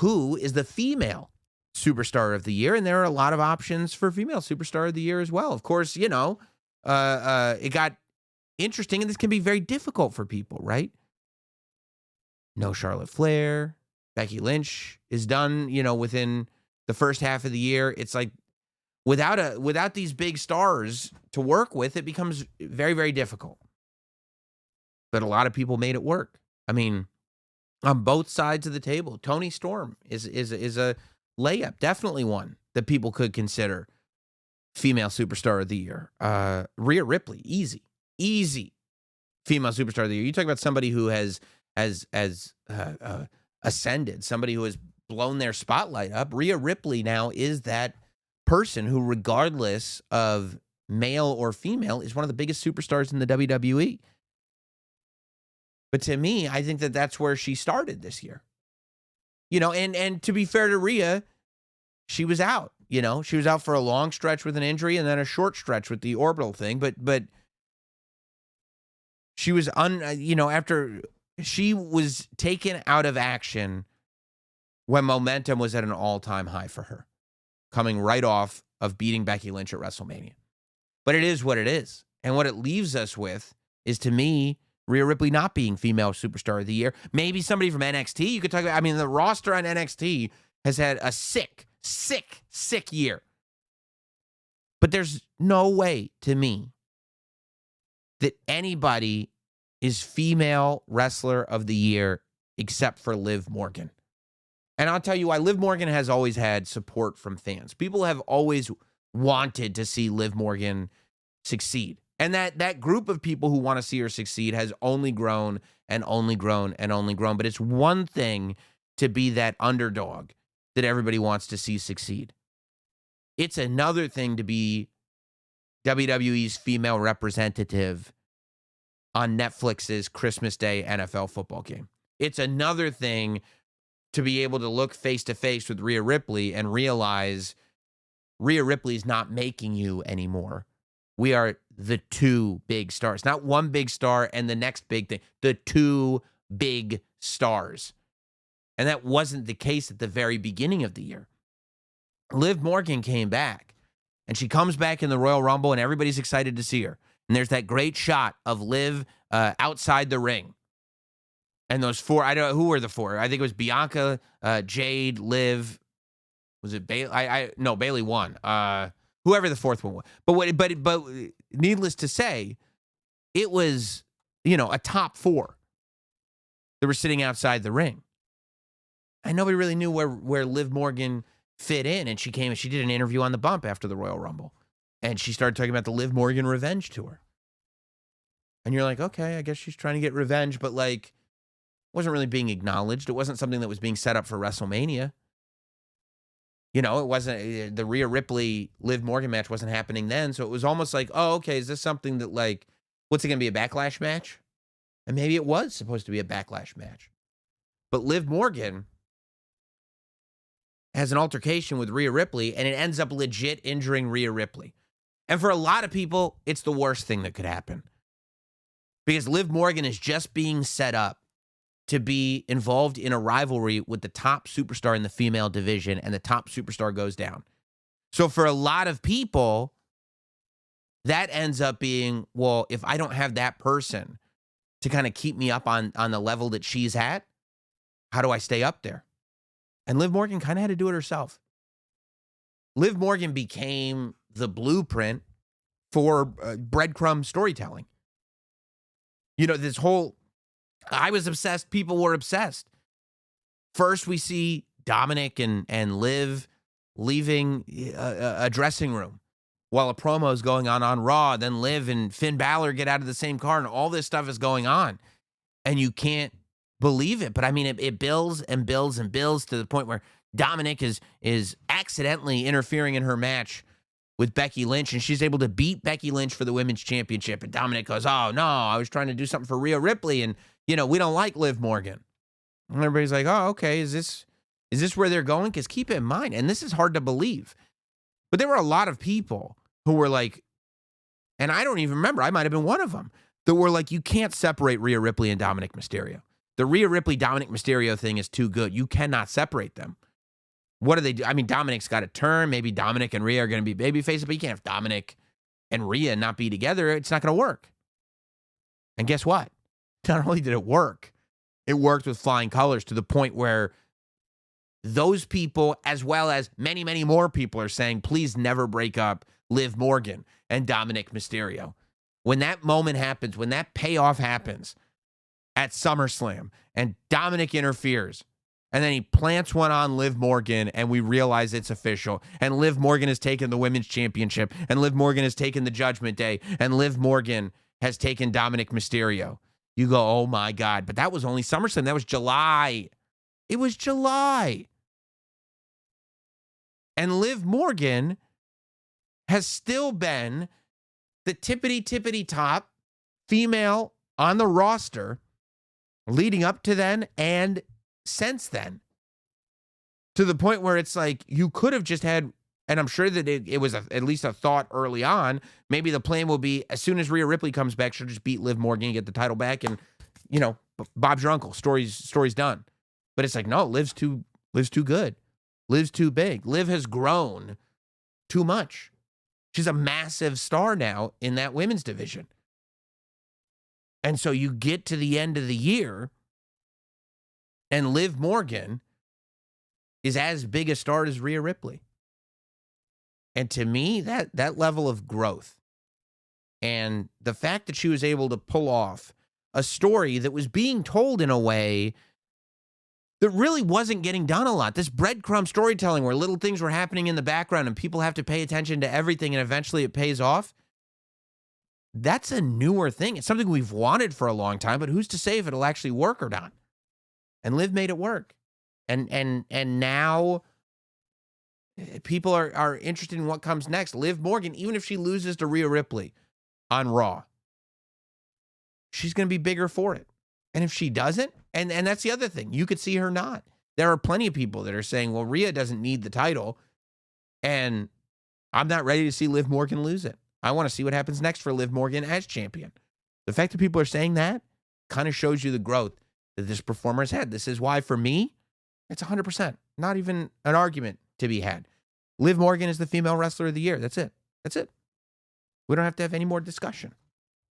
who is the female superstar of the year, and there are a lot of options for female superstar of the year as well. Of course, it got interesting, and this can be very difficult for people, right? No Charlotte Flair. Becky Lynch is done, within the first half of the year. It's like without these big stars to work with, it becomes very, very difficult. But a lot of people made it work. I mean, on both sides of the table, Toni Storm is a layup, definitely one that people could consider female superstar of the year. Rhea Ripley, easy female superstar of the year. You talk about somebody who has ascended, somebody who has blown their spotlight up. Rhea Ripley now is that person who, regardless of male or female, is one of the biggest superstars in the WWE. But to me, I think that that's where she started this year. And to be fair to Rhea, she was out. She was out for a long stretch with an injury and then a short stretch with the orbital thing. But she was after she was taken out of action when momentum was at an all-time high for her, coming right off of beating Becky Lynch at WrestleMania. But it is what it is. And what it leaves us with is, to me, Rhea Ripley not being female superstar of the year. Maybe somebody from NXT. You could talk about, the roster on NXT has had a sick year. But there's no way, to me, that anybody is female wrestler of the year except for Liv Morgan. And I'll tell you why. Liv Morgan has always had support from fans. People have always wanted to see Liv Morgan succeed. And that group of people who want to see her succeed has only grown and only grown and only grown. But it's one thing to be that underdog that everybody wants to see succeed. It's another thing to be WWE's female representative on Netflix's Christmas Day NFL football game. It's another thing to be able to look face to face with Rhea Ripley and realize Rhea Ripley's not making you anymore. We are the two big stars, not one big star and the next big thing, the two big stars. And that wasn't the case at the very beginning of the year. Liv Morgan came back, and she comes back in the Royal Rumble, and everybody's excited to see her. And there's that great shot of Liv outside the ring. And those four, I don't know, who were the four? I think it was Bianca, Jade, Liv. Was it Bayley? No, Bayley won. Whoever the fourth one was. But needless to say, it was, a top four that were sitting outside the ring. And nobody really knew where Liv Morgan fit in. And she came and she did an interview on the bump after the Royal Rumble. And she started talking about the Liv Morgan revenge tour. And you're like, okay, I guess she's trying to get revenge, but wasn't really being acknowledged. It wasn't something that was being set up for WrestleMania. It wasn't, the Rhea Ripley Liv Morgan match wasn't happening then. So it was almost like, oh, okay, is this something that what's it going to be, a backlash match? And maybe it was supposed to be a backlash match. But Liv Morgan has an altercation with Rhea Ripley, and it ends up legit injuring Rhea Ripley. And for a lot of people, it's the worst thing that could happen. Because Liv Morgan is just being set up to be involved in a rivalry with the top superstar in the female division, and the top superstar goes down. So for a lot of people, that ends up being, well, if I don't have that person to kind of keep me up on the level that she's at, how do I stay up there? And Liv Morgan kind of had to do it herself. Liv Morgan became the blueprint for breadcrumb storytelling. This whole, I was obsessed, people were obsessed. First, we see Dominic and Liv leaving a dressing room while a promo is going on Raw. Then Liv and Finn Balor get out of the same car, and all this stuff is going on. And you can't believe it. But it builds and builds and builds to the point where Dominic is accidentally interfering in her match with Becky Lynch, and she's able to beat Becky Lynch for the women's championship. And Dominic goes, oh, no, I was trying to do something for Rhea Ripley, and, we don't like Liv Morgan. And everybody's like, oh, okay, is this where they're going? Because keep in mind, and this is hard to believe, but there were a lot of people who were like, and I don't even remember, I might have been one of them, that were like, you can't separate Rhea Ripley and Dominic Mysterio. The Rhea Ripley, Dominic Mysterio thing is too good. You cannot separate them. What do they do? I mean, Dominic's got a turn. Maybe Dominic and Rhea are going to be babyfaces, but you can't have Dominic and Rhea not be together. It's not going to work. And guess what? Not only did it work, it worked with flying colors to the point where those people, as well as many, many more people, are saying, please never break up Liv Morgan and Dominic Mysterio. When that moment happens, when that payoff happens at SummerSlam and Dominic interferes, and then he plants one on Liv Morgan, and we realize it's official, and Liv Morgan has taken the Women's Championship, and Liv Morgan has taken the Judgment Day, and Liv Morgan has taken Dominic Mysterio. You go, oh my God. But that was only SummerSlam. That was July. It was July. And Liv Morgan has still been the tippity top female on the roster leading up to then and since then. To the point where it's like you could have just had, and I'm sure that it was at least a thought early on, maybe the plan will be as soon as Rhea Ripley comes back, she'll just beat Liv Morgan and get the title back, and, you know, Bob's your uncle. Story's done. But it's like, no, Liv's too good. Liv's too big. Liv has grown too much. She's a massive star now in that women's division. And so you get to the end of the year, and Liv Morgan is as big a star as Rhea Ripley. And to me, that level of growth and the fact that she was able to pull off a story that was being told in a way that really wasn't getting done a lot. This breadcrumb storytelling where little things were happening in the background and people have to pay attention to everything and eventually it pays off. That's a newer thing. It's something we've wanted for a long time, but who's to say if it'll actually work or not? And Liv made it work. And now people are interested in what comes next. Liv Morgan, even if she loses to Rhea Ripley on Raw, she's going to be bigger for it. And if she doesn't, and that's the other thing, you could see her not. There are plenty of people that are saying, well, Rhea doesn't need the title, and I'm not ready to see Liv Morgan lose it. I want to see what happens next for Liv Morgan as champion. The fact that people are saying that kind of shows you the growth that this performer has had. This is why, for me, it's 100%. Not even an argument to be had. Liv Morgan is the female wrestler of the year. That's it. That's it. We don't have to have any more discussion.